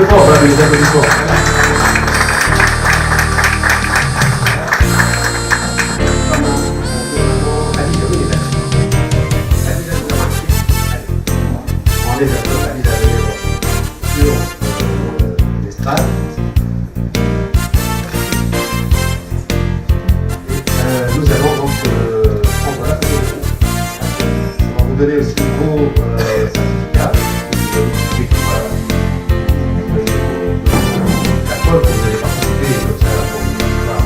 fort, hein, les applaudissements. On est d'accord, Ali d'arriver sur l'estrade. Nous allons donc prendre la photo. On va vous donner aussi vos certificats. La preuve que vous allez participer comme ça pour le voir.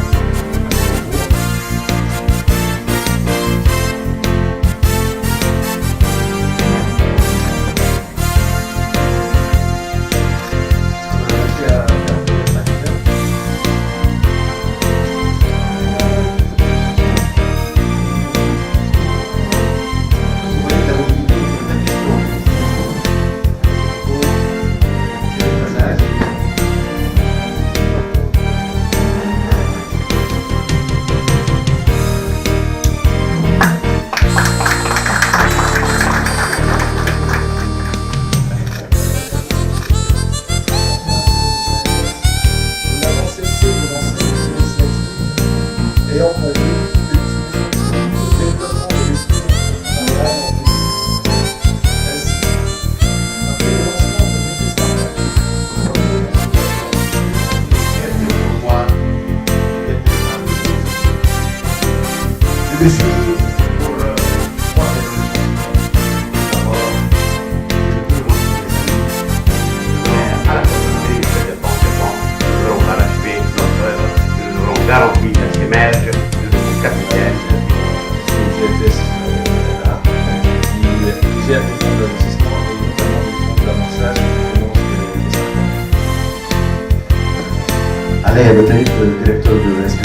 Alain Abotey, le directeur de l'SP.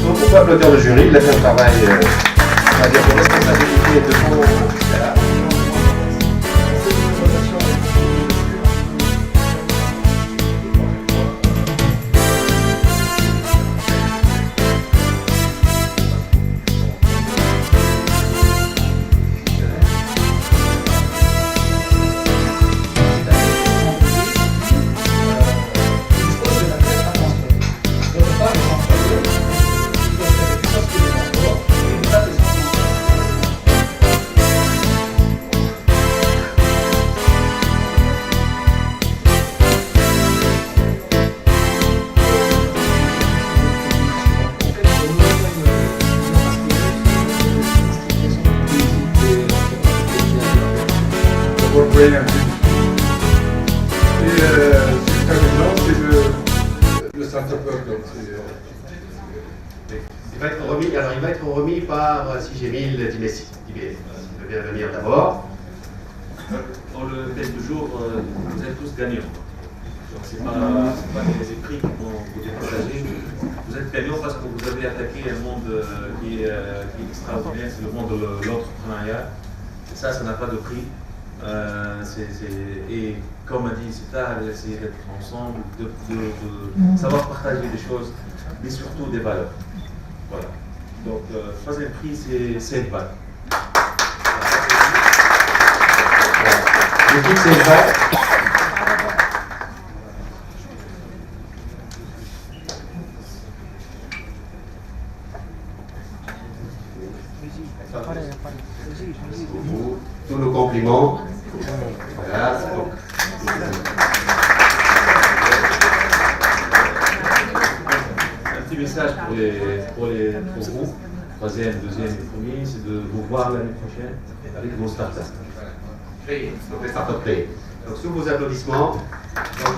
On peut applaudir le jury, il a fait un travail, on va dire, de responsabilité et de fond. Et jusqu'à maintenant, c'est le start-upper. Il va être remis par Sigémil Dimessi, qui veut bien venir d'abord. Dans le test de jour, vous êt tous gagnants. Ce n'est pas les écrits qui vont vous départager. Vous êtes gagnants parce que vous avez attaqué un monde qui est extraordinaire, c'est le monde de l'entrepreneuriat. Et ça n'a pas de prix. Et comme a dit Sita, essayer d'être ensemble, de savoir partager des choses, mais surtout des valeurs. Voilà. Donc, le troisième prix, c'est 7 balles. Le prix, c'est 7 balles. Tous nos compliments. Voilà, donc. Un petit message pour vous, troisième, deuxième et premier, c'est de vous voir l'année prochaine avec vos startups. Donc les startups créées. Donc sous vos applaudissements. Donc,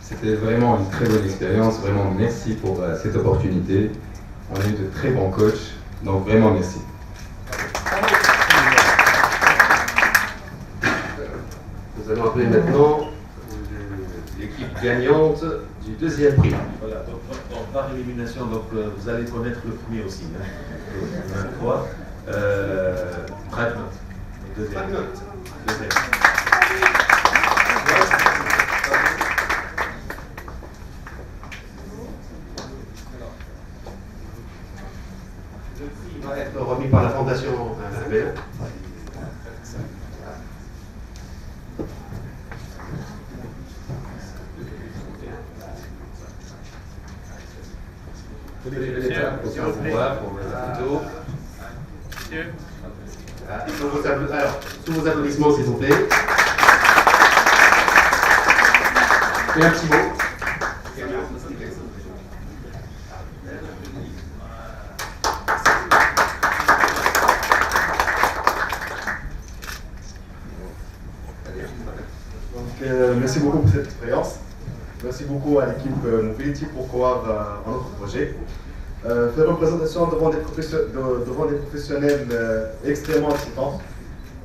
c'est C'était vraiment une très bonne expérience. Vraiment, merci pour cette opportunité. On a eu de très bons coachs, donc vraiment merci. Nous allons appeler maintenant l'équipe gagnante du deuxième prix. Voilà, donc par élimination, donc, vous allez connaître le premier aussi. Hein. Le 23. Fragment. Deuxième. Deuxième. Le prix va être remis par la Fondation Alain. Au pouvoir pour la photo. Alors, sous vos applaudissements, s'il vous plaît. Et un petit mot. Merci beaucoup pour cette expérience. Merci beaucoup à l'équipe Mobility pour croire en notre projet. Faire une présentation devant des professionnels extrêmement excitants,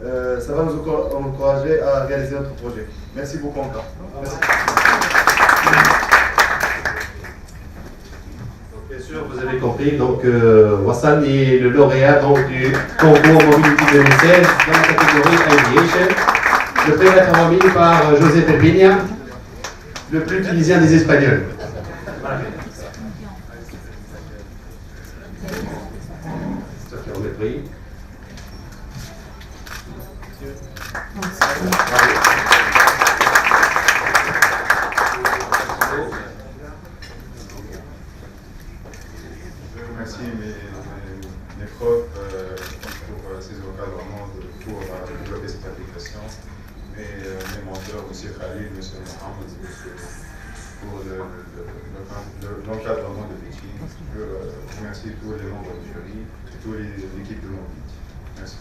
ça va nous encourager à réaliser notre projet. Merci beaucoup encore. Merci. Donc, bien sûr, vous avez compris, donc Wassan est le lauréat donc, du concours Mobility 2016 dans la catégorie Aviation. Le prix va être remis par José Perpiña, le plus tunisien des Espagnols. Voilà. Sophie, on est pris. Je remercie mes profs pour ces encadrements pour développer cette application. Et mes mentors, M. Khalil, M. Mohamed, pour l'encadrement de l'équipe. Je remercie tous les membres du jury et toute l'équipe de Mobility. Merci.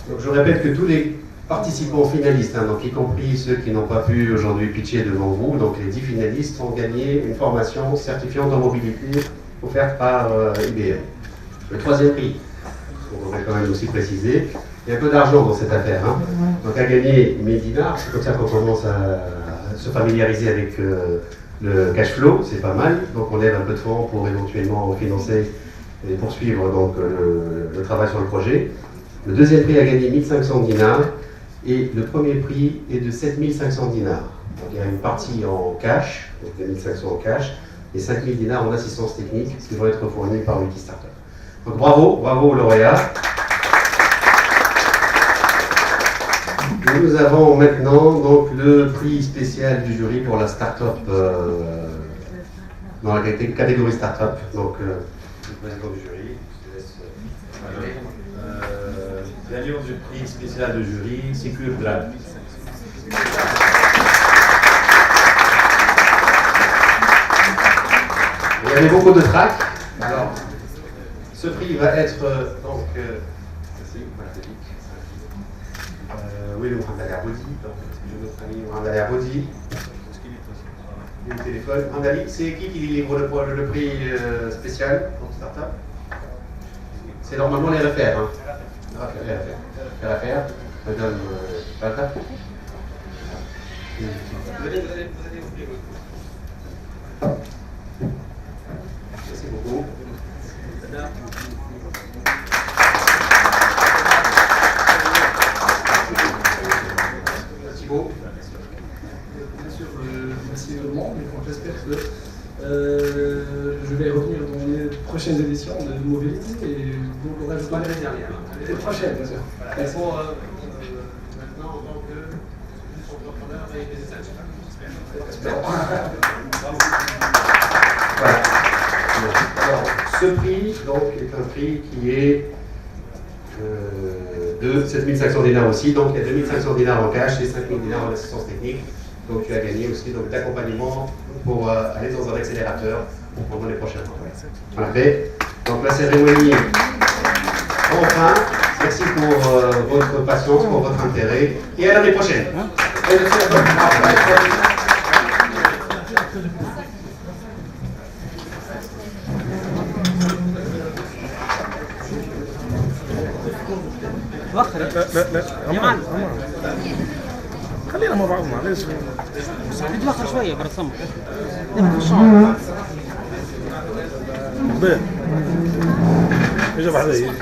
Donc, je répète que tous les participants finalistes, hein, donc y compris ceux qui n'ont pas pu aujourd'hui pitcher devant vous, donc les 10 finalistes ont gagné une formation certifiante en mobilité offerte par IBM. Le troisième prix, on devrait quand même aussi préciser, il y a un peu d'argent dans cette affaire. Hein. Donc à gagner 1000 dinars, c'est comme ça qu'on commence à se familiariser avec le cash flow, c'est pas mal. Donc on lève un peu de fonds pour éventuellement financer et poursuivre donc, le travail sur le projet. Le deuxième prix a gagné 1500 dinars et le premier prix est de 7500 dinars. Donc il y a une partie en cash, donc 2500 en cash, et 5000 dinars en assistance technique qui vont être fournis par Wikistarter. Donc bravo, bravo aux lauréats. Et nous avons maintenant donc, le prix spécial du jury pour la start-up dans la catégorie start-up. Donc le président du jury, je te laisse Gagnant du prix spécial de jury, Secure Grad. Il y avait beaucoup de tracks. Alors, ce prix va être donc. Merci, oui, le Mohamed Abodi, notre ami Mohamed Abodi. Le téléphone. Andali, c'est qui livre le prix spécial pour Startup? C'est normalement les réfères. Hein. Les réfères. Madame Balta. Vous allez ouvrir. Merci beaucoup. Thibaut. Bien sûr, merci tout le monde, mais j'espère que je vais revenir dans les prochaines éditions de Mobility et vous aurez pas les dernières. Les prochaines, bien sûr. Elles sont maintenant en tant que entrepreneur et business angel. J'espère. Voilà. Alors, ce prix donc, est un prix qui est de 7500 dinars aussi. Donc, il y a 2500 dinars en cash et 5000 dinars en assistance technique. Donc, tu as gagné aussi d'accompagnement pour aller dans un accélérateur pendant les prochains mois. Voilà. Donc, la cérémonie, enfin. Merci pour votre patience, pour votre intérêt. Et à l'année prochaine. لا امان خلينا مع بعض معلش نتوخر شويه برسم بيه اجا بعدين